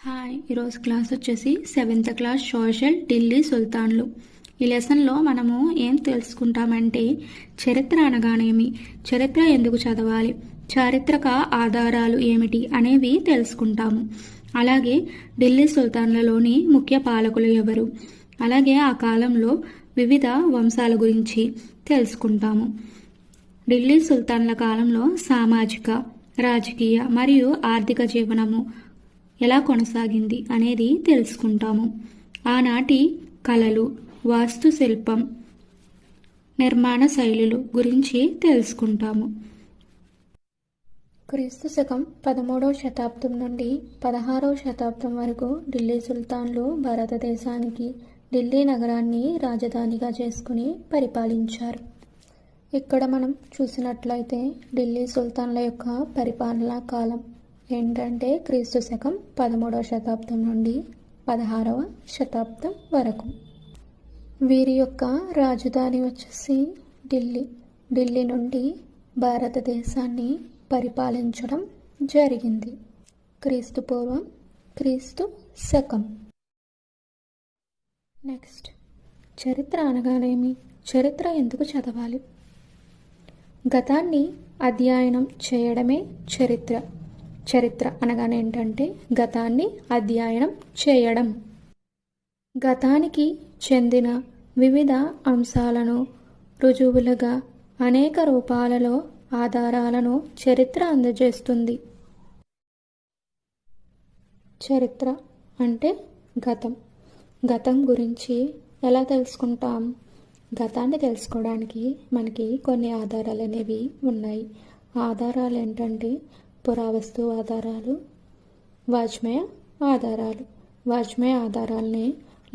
Hi, ఈరోజు class వచ్చేసి 7th class social Delhi సుల్తాన్లు. ఈ లెసన్లో మనము ఏం తెలుసుకుంటామంటే చరిత్ర అనగానేమి, చరిత్ర ఎందుకు చదవాలి, చారిత్రక ఆధారాలు ఏమిటి అనేవి తెలుసుకుంటాము. అలాగే ఢిల్లీ సుల్తాన్లలోని ముఖ్య పాలకులు ఎవరు, అలాగే ఆ కాలంలో వివిధ వంశాల గురించి తెలుసుకుంటాము. ఢిల్లీ సుల్తాన్ల కాలంలో సామాజిక, రాజకీయ మరియు ఆర్థిక జీవనము ఎలా కొనసాగింది అనేది తెలుసుకుంటాము. ఆనాటి కళలు, వాస్తుశిల్పం, నిర్మాణ శైలులు గురించి తెలుసుకుంటాము. క్రీస్తు శకం 13వ శతాబ్దం నుండి 16వ శతాబ్దం వరకు ఢిల్లీ సుల్తాన్లు భారతదేశానికి ఢిల్లీ నగరాన్ని రాజధానిగా చేసుకుని పరిపాలించారు. ఇక్కడ మనం చూసినట్లయితే ఢిల్లీ సుల్తాన్ల యొక్క పరిపాలనా కాలం ఏంటంటే క్రీస్తు శకం 13వ శతాబ్దం నుండి 16వ శతాబ్దం వరకు. వీరి యొక్క రాజధాని వచ్చేసి ఢిల్లీ నుండి భారతదేశాన్ని పరిపాలించడం జరిగింది. క్రీస్తు పూర్వం, క్రీస్తు శకం. నెక్స్ట్, చరిత్ర అనగానేమి, చరిత్ర ఎందుకు చదవాలి? గతాన్ని అధ్యయనం చేయడమే చరిత్ర. చరిత్ర అనగానే ఏంటంటే గతాన్ని అధ్యయనం చేయడం. గతానికి చెందిన వివిధ అంశాలను రుజువులుగా అనేక రూపాలలో ఆధారాలను చరిత్ర అందజేస్తుంది. చరిత్ర అంటే గతం గురించి ఎలా తెలుసుకుంటాం? గతాన్ని తెలుసుకోవడానికి మనకి కొన్ని ఆధారాలు అనేవి ఉన్నాయి. ఆధారాలు ఏంటంటే పురావస్తు ఆధారాలు, వాజ్మయ ఆధారాలు. వాజ్మయ ఆధారాలనే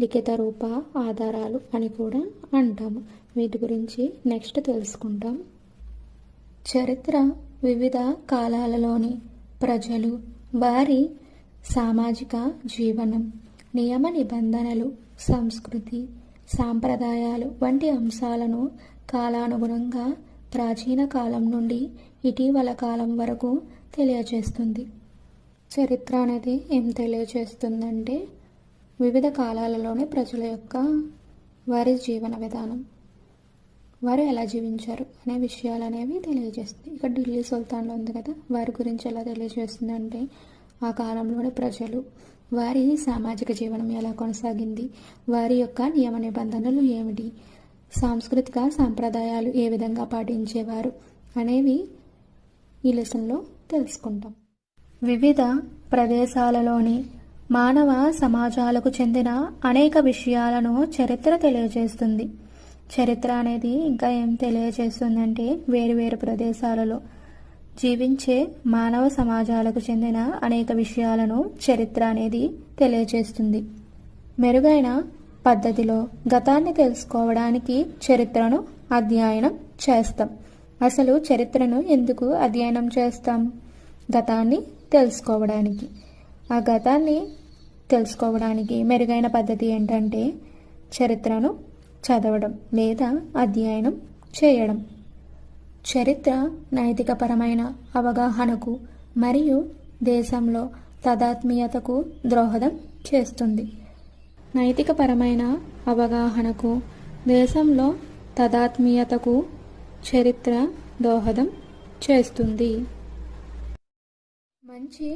లిఖిత రూప ఆధారాలు అని కూడా అంటాము. వీటి గురించి నెక్స్ట్ తెలుసుకుంటాం. చరిత్ర వివిధ కాలాలలోని ప్రజలు, వారి సామాజిక జీవనం, నియమ నిబంధనలు, సంస్కృతి, సాంప్రదాయాలు వంటి అంశాలను కాలానుగుణంగా ప్రాచీన కాలం నుండి ఇటీవల కాలం వరకు తెలియజేస్తుంది. చరిత్ర అనేది ఏం తెలియజేస్తుందంటే వివిధ కాలాలలోని ప్రజల యొక్క వారి జీవన విధానం, వారు ఎలా జీవించారు అనే విషయాలు అనేవి తెలియజేస్తుంది. ఇక్కడ ఢిల్లీ సుల్తాన్లు ఉంది కదా, వారి గురించి ఎలా తెలియజేస్తుందంటే ఆ కాలంలోని ప్రజలు, వారి సామాజిక జీవనం ఎలా కొనసాగింది, వారి యొక్క నియమ నిబంధనలు ఏమిటి, సాంస్కృతిక సాంప్రదాయాలు ఏ విధంగా పాటించేవారు అనేవి ఈ లెసన్లో తెలుసుకుంటాం. వివిధ ప్రదేశాలలోని మానవ సమాజాలకు చెందిన అనేక విషయాలను చరిత్ర తెలియజేస్తుంది. చరిత్ర అనేది ఇంకా ఏం తెలియజేస్తుందంటే వేరువేరు ప్రదేశాలలో జీవించే మానవ సమాజాలకు చెందిన అనేక విషయాలను చరిత్ర అనేది తెలియజేస్తుంది. మెరుగైన పద్ధతిలో గతాన్ని తెలుసుకోవడానికి చరిత్రను అధ్యయనం చేస్తాం. అసలు చరిత్రను ఎందుకు అధ్యయనం చేస్తాం? గతాన్ని తెలుసుకోవడానికి. ఆ గతాన్ని తెలుసుకోవడానికి మెరుగైన పద్ధతి ఏంటంటే చరిత్రను చదవడం లేదా అధ్యయనం చేయడం. చరిత్ర నైతికపరమైన అవగాహనకు మరియు దేశంలో తాదాత్మ్యతకు దోహదం చేస్తుంది. నైతికపరమైన అవగాహనకు, దేశంలో తాదాత్మ్యతకు చరిత్ర దోహదం చేస్తుంది. మంచి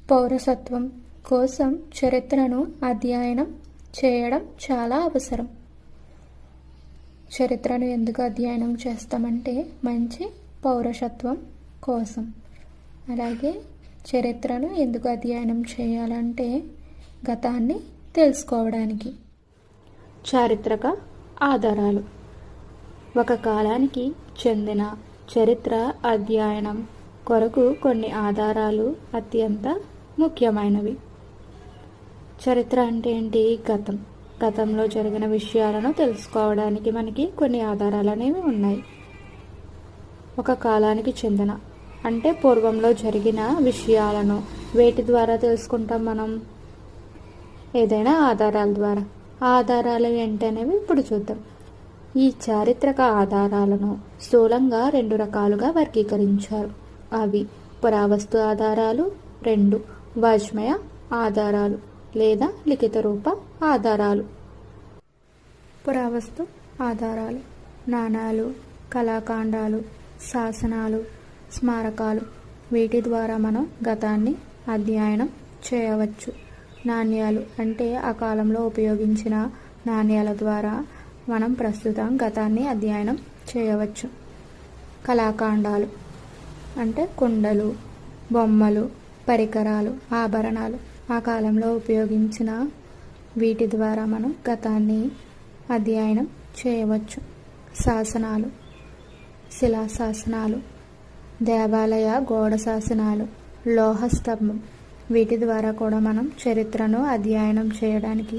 పౌరసత్వం కోసం చరిత్రను అధ్యయనం చేయడం చాలా అవసరం. చరిత్రను ఎందుకు అధ్యయనం చేస్తామంటే మంచి పౌరసత్వం కోసం. అలాగే చరిత్రను ఎందుకు అధ్యయనం చేయాలంటే గతాన్ని తెలుసుకోవడానికి. చారిత్రక ఆధారాలు. ఒక కాలానికి చెందిన చరిత్ర అధ్యయనం కొరకు కొన్ని ఆధారాలు అత్యంత ముఖ్యమైనవి. చరిత్ర అంటే ఏంటి? గతంలో జరిగిన విషయాలను తెలుసుకోవడానికి మనకి కొన్ని ఆధారాలు అనేవి ఉన్నాయి. ఒక కాలానికి చెందిన అంటే పూర్వంలో జరిగిన విషయాలను వేటి ద్వారా తెలుసుకుంటాం మనం? ఏదైనా ఆధారాల ద్వారా. ఆ ఆధారాలు ఏంటనేవి ఇప్పుడు చూద్దాం. ఈ చారిత్రక ఆధారాలను స్థూలంగా 2 రకాలుగా వర్గీకరించారు. అవి పురావస్తు ఆధారాలు, 2 వాజ్మయ ఆధారాలు లేదా లిఖిత రూప ఆధారాలు. పురావస్తు ఆధారాలు నాణాలు, కళాఖండాలు, శాసనాలు, స్మారకాలు. వీటి ద్వారా మనం గతాన్ని అధ్యయనం చేయవచ్చు. నాణ్యాలు అంటే ఆ కాలంలో ఉపయోగించిన నాణ్యాల ద్వారా మనం ప్రస్తుతం గతాన్ని అధ్యయనం చేయవచ్చు. కళాఖండాలు అంటే కుండలు, బొమ్మలు, పరికరాలు, ఆభరణాలు ఆ కాలంలో ఉపయోగించిన వీటి ద్వారా మనం గతాన్ని అధ్యయనం చేయవచ్చు. శాసనాలు శిలాశాసనాలు, దేవాలయ గోడ శాసనాలు, లోహ స్తంభం వీటి ద్వారా కూడా మనం చరిత్రను అధ్యయనం చేయడానికి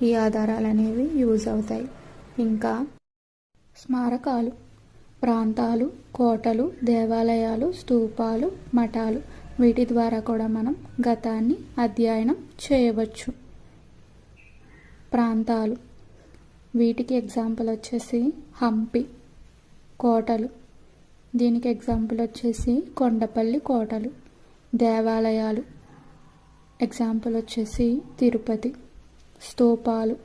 ఈ ఆధారాలు అనేవి యూజ్ అవుతాయి. ఇంకా స్మారకాలు ప్రాంతాలు, కోటలు, దేవాలయాలు, స్తూపాలు, మఠాలు వీటి ద్వారా కూడా మనం గతాన్ని అధ్యయనం చేయవచ్చు. ప్రాంతాలు వీటికి ఎగ్జాంపుల్ వచ్చేసి హంపి. కోటలు దీనికి ఎగ్జాంపుల్ వచ్చేసి కొండపల్లి కోటలు. దేవాలయాలు ఎగ్జాంపుల్ వచ్చేసి తిరుపతి. స్తూపాలు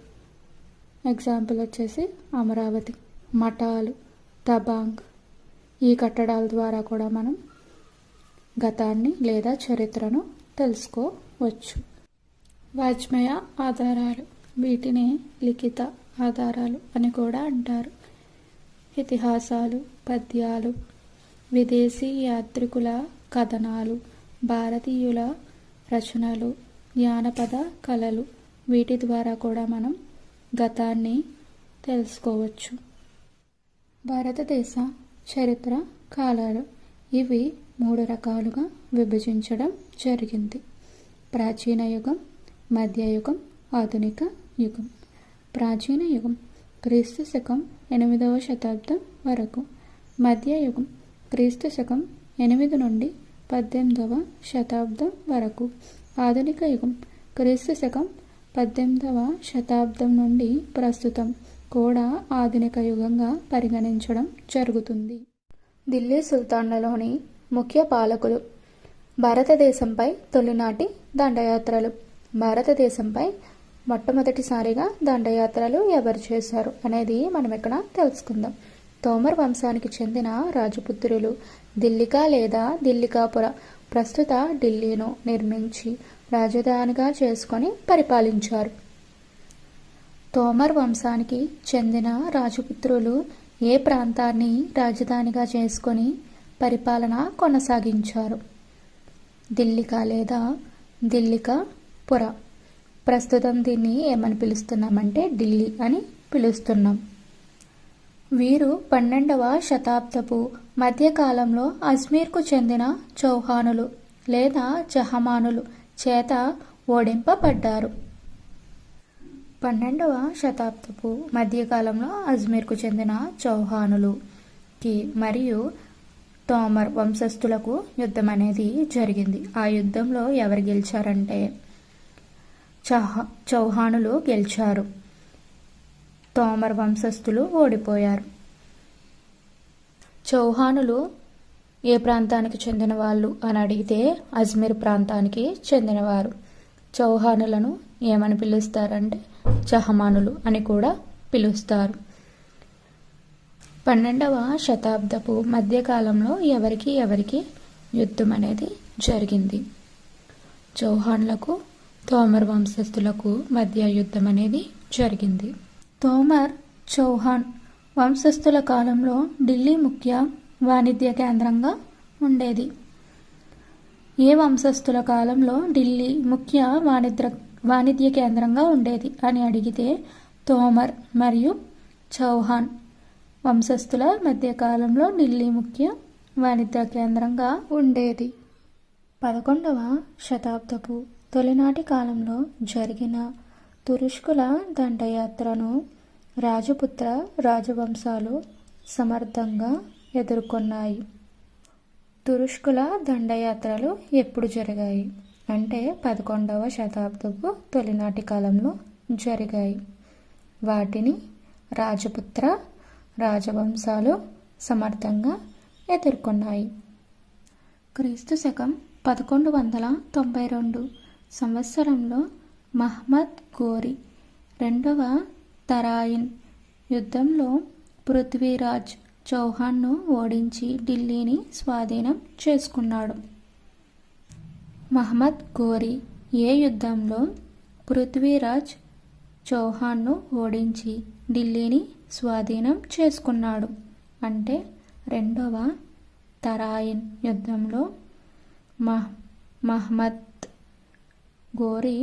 ఎగ్జాంపుల్ వచ్చేసి అమరావతి. మఠాలు తబాంగ్. ఈ కట్టడాల ద్వారా కూడా మనం గతాన్ని లేదా చరిత్రను తెలుసుకోవచ్చు. వాజ్మయ ఆధారాలు వీటిని లిఖిత ఆధారాలు అని కూడా అంటారు. ఇతిహాసాలు, పద్యాలు, విదేశీ యాత్రికుల కథనాలు, భారతీయుల రచనలు, జానపద కళలు వీటి ద్వారా కూడా మనం గతాన్ని తెలుసుకోవచ్చు. భారతదేశ చరిత్ర కాలాలు ఇవి 3 రకాలుగా విభజించడం జరిగింది. ప్రాచీన యుగం, మధ్యయుగం, ఆధునిక యుగం. ప్రాచీన యుగం క్రీస్తు శకం 8వ శతాబ్దం వరకు. మధ్యయుగం క్రీస్తు శకం 8 నుండి 18వ శతాబ్దం వరకు. ఆధునిక యుగం క్రీస్తు శకం 18వ శతాబ్దం నుండి ప్రస్తుతం కూడా ఆధునిక యుగంగా పరిగణించడం జరుగుతుంది. ఢిల్లీ సుల్తాన్లలోని ముఖ్య పాలకులు. భారతదేశంపై తొలినాటి దండయాత్రలు. భారతదేశంపై మొట్టమొదటిసారిగా దండయాత్రలు ఎవరు చేశారు అనేది మనం ఇక్కడ తెలుసుకుందాం. తోమర్ వంశానికి చెందిన రాజపుత్రులు దిల్లికా లేదా దిల్లికాపుర ప్రస్తుత ఢిల్లీను నిర్మించి రాజధానిగా చేసుకొని పరిపాలించారు. తోమర్ వంశానికి చెందిన రాజపుత్రులు ఏ ప్రాంతాన్ని రాజధానిగా చేసుకొని పరిపాలన కొనసాగించారు? దిల్లికా లేదా దిల్లికాపుర. ప్రస్తుతం దీన్ని ఏమని పిలుస్తున్నామంటే ఢిల్లీ అని పిలుస్తున్నాం. వీరు 12వ శతాబ్దపు మధ్యకాలంలో అజ్మీర్కు చెందిన చౌహానులు లేదా చహమానులు చేత ఓడింపబడ్డారు. 12వ శతాబ్దపు మధ్యకాలంలో అజ్మీర్కు చెందిన చౌహానులుకి మరియు తోమర్ వంశస్థులకు యుద్ధం అనేది జరిగింది. ఆ యుద్ధంలో ఎవరు గెలిచారంటే చౌహానులు గెలిచారు. తోమర్ వంశస్థులు ఓడిపోయారు. చౌహానులు ఏ ప్రాంతానికి చెందిన వాళ్ళు అని అడిగితే అజ్మీర్ ప్రాంతానికి చెందినవారు. చౌహానులను ఏమని పిలుస్తారంటే చహమానులు అని కూడా పిలుస్తారు. 12వ శతాబ్దపు మధ్యకాలంలో ఎవరికి యుద్ధం అనేది జరిగింది. చౌహాన్లకు తోమర్ వంశస్థులకు మధ్య యుద్ధం అనేది జరిగింది. తోమర్ చౌహాన్ వంశస్థుల కాలంలో ఢిల్లీ ముఖ్య వాణిజ్య కేంద్రంగా ఉండేది. ఏ వంశస్థుల కాలంలో ఢిల్లీ ముఖ్య వాణిజ్య కేంద్రంగా ఉండేది అని అడిగితే తోమర్ మరియు చౌహాన్ వంశస్థుల మధ్యకాలంలో ఢిల్లీ ముఖ్య వాణిజ్య కేంద్రంగా ఉండేది. 11వ శతాబ్దపు తొలినాటి కాలంలో జరిగిన తురుష్కుల దండయాత్రను రాజపుత్ర రాజవంశాలు సమర్థంగా ఎదుర్కొన్నాయి. తురుష్కుల దండయాత్రలు ఎప్పుడు జరిగాయి అంటే 11వ శతాబ్దపు తొలినాటి కాలంలో జరిగాయి. వాటిని రాజపుత్ర రాజవంశాలు సమర్థంగా ఎదుర్కొన్నాయి. క్రీస్తు శకం 1192 సంవత్సరంలో మహ్మద్ ఘోరీ రెండవ తరాయిన్ యుద్ధంలో పృథ్వీరాజ్ చౌహాన్ను ఓడించి ఢిల్లీని స్వాధీనం చేసుకున్నాడు. మహ్మద్ ఘోరీ ఏ యుద్ధంలో పృథ్వీరాజ్ చౌహాన్ను ఓడించి ఢిల్లీని స్వాధీనం చేసుకున్నాడు అంటే రెండవ తరాయిన్ యుద్ధంలో మహ్మద్ ఘోరీ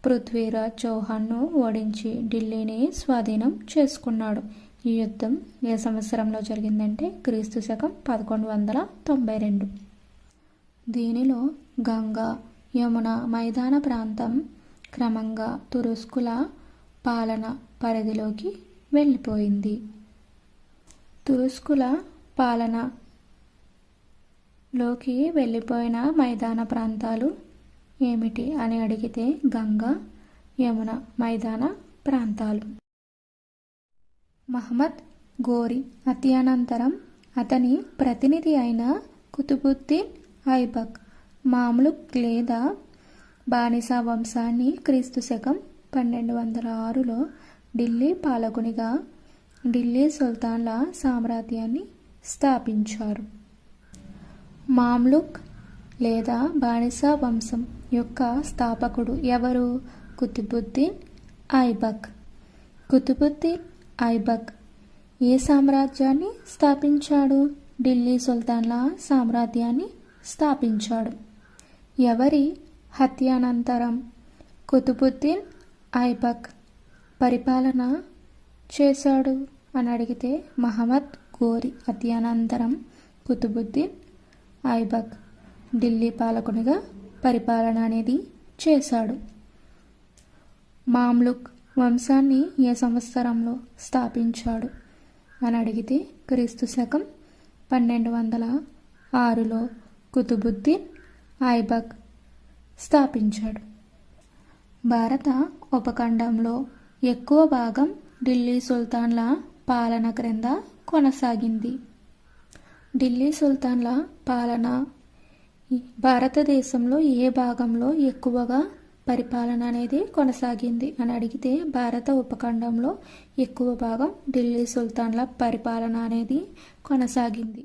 పృథ్వీరాజ్ చౌహాన్ను ఓడించి ఢిల్లీని స్వాధీనం చేసుకున్నాడు. ఈ యుద్ధం ఏ సంవత్సరంలో జరిగిందంటే క్రీస్తు శకం 1192. దీనిలో గంగా యమున మైదాన ప్రాంతం క్రమంగా తురుస్కుల పాలన పరిధిలోకి వెళ్ళిపోయింది. తురుస్కుల పాలనలోకి వెళ్ళిపోయిన మైదాన ప్రాంతాలు ఏమిటి అని అడిగితే గంగా యమున మైదాన ప్రాంతాలు. మహ్మద్ ఘోరీ హత్యానంతరం అతని ప్రతినిధి అయిన కుతుబుద్దీన్ ఐబక్ మామ్లుక్ లేదా బానిసా వంశాన్ని క్రీస్తు శకం 1206లో ఢిల్లీ పాలకునిగా ఢిల్లీ సుల్తాన్ల సామ్రాజ్యాన్ని స్థాపించారు. మామ్లుక్ లేదా బానిసా వంశం యొక్క స్థాపకుడు ఎవరు? కుతుబుద్దీన్ ఐబక్. కుతుబుద్దీన్ ఐబక్ ఏ సామ్రాజ్యాన్ని స్థాపించాడు? ఢిల్లీ సుల్తాన్ల సామ్రాజ్యాన్ని స్థాపించాడు. ఎవరి హత్యానంతరం కుతుబుద్దీన్ ఐబక్ పరిపాలన చేశాడు అని అడిగితే మహ్మద్ ఘోరీ హత్యానంతరం కుతుబుద్దీన్ ఐబక్ ఢిల్లీ పాలకునిగా పరిపాలన అనేది చేశాడు. మామ్లుక్ వంశాన్ని ఏ సంవత్సరంలో స్థాపించాడు అని అడిగితే క్రీస్తు శకం 1206లో కుతుబుద్దీన్ ఐబక్ స్థాపించాడు. భారత ఉపఖండంలో ఎక్కువ భాగం ఢిల్లీ సుల్తాన్ల పాలన క్రింద కొనసాగింది. ఢిల్లీ సుల్తాన్ల పాలన భారతదేశంలో ఏ భాగంలో ఎక్కువగా పరిపాలన అనేది కొనసాగింది అని అడిగితే భారత ఉపఖండంలో ఎక్కువ భాగం ఢిల్లీ సుల్తాన్ల పరిపాలన అనేది కొనసాగింది.